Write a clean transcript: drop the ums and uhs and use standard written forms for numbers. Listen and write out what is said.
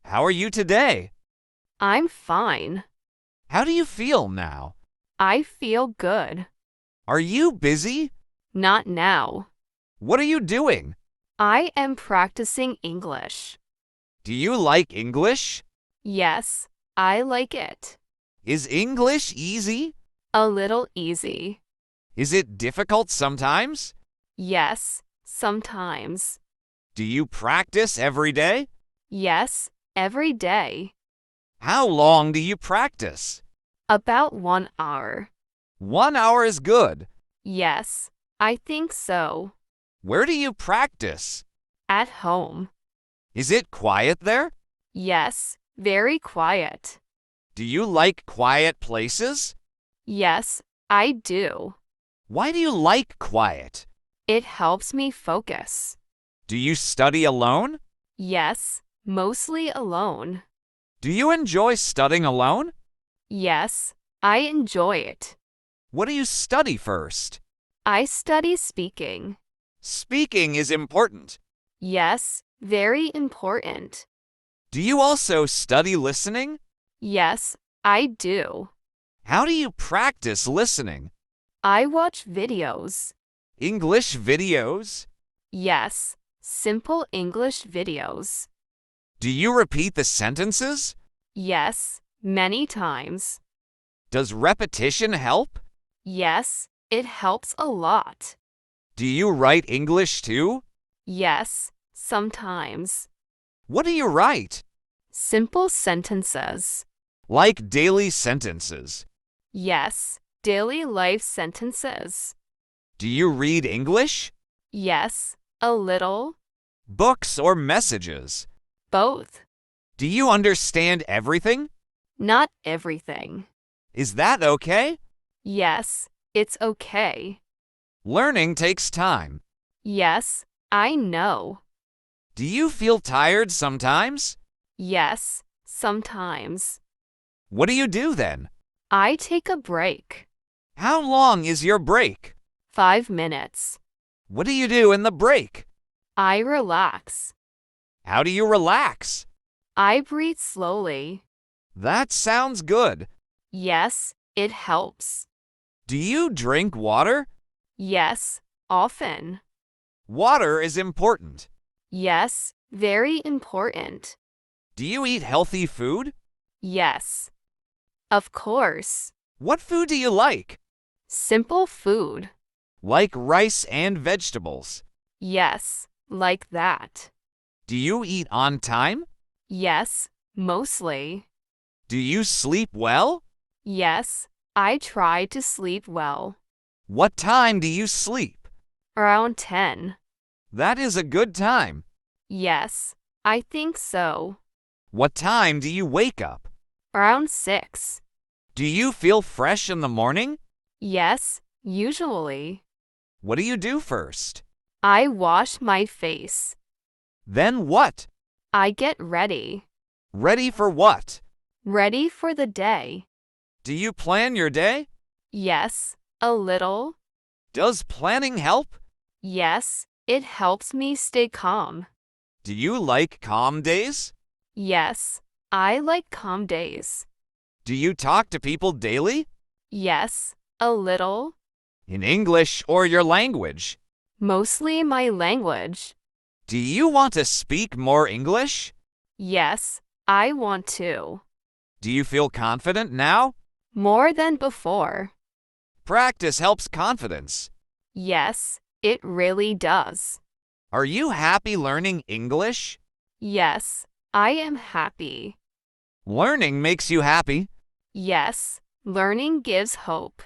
How are you today? I'm fine. How do you feel now? I feel good. Are you busy? Not now. What are you doing? I am practicing English. Do you like English? Yes, I like it. Is English easy? A little easy. Is it difficult sometimes? Yes, sometimes. Do you practice every day? Yes, every day. How long do you practice? About 1 hour. 1 hour is good. Yes, I think so. Where do you practice? At home. Is it quiet there? Yes, very quiet. Do you like quiet places? Yes, I do. Why do you like quiet? It helps me focus. Do you study alone? Yes, mostly alone. Do you enjoy studying alone? Yes, I enjoy it. What do you study first? I study speaking. Speaking is important. Yes, very important. Do you also study listening? Yes, I do. How do you practice listening? I watch videos. English videos? Yes, simple English videos. Do you repeat the sentences? Yes, many times. Does repetition help? Yes, it helps a lot. Do you write English too? Yes, sometimes. What do you write? Simple sentences. Like daily sentences. Yes, daily life sentences. Do you read English? Yes, a little. Books or messages? Both. Do you understand everything? Not everything. Is that okay? Yes, it's okay. Learning takes time. Yes, I know. Do you feel tired sometimes? Yes, sometimes. What do you do then? I take a break. How long is your break? 5 minutes. What do you do in the break? I relax. How do you relax? I breathe slowly. That sounds good. Yes, it helps. Do you drink water? Yes, often. Water is important. Yes, very important. Do you eat healthy food? Yes. Of course. What food do you like? Simple food. Like rice and vegetables. Yes, like that. Do you eat on time? Yes, mostly. Do you sleep well? Yes, I try to sleep well. What time do you sleep? Around 10. That is a good time. Yes, I think so. What time do you wake up? Around 6. Do you feel fresh in the morning? Yes, usually. What do you do first? I wash my face. Then what? I get ready. Ready for what? Ready for the day. Do you plan your day? Yes, a little. Does planning help? Yes, it helps me stay calm. Do you like calm days? Yes, I like calm days. Do you talk to people daily? Yes, a little. In English or your language? Mostly my language. Do you want to speak more English? Yes, I want to. Do you feel confident now? More than before. Practice helps confidence. Yes, it really does. Are you happy learning English? Yes, I am happy. Learning makes you happy. Yes, learning gives hope.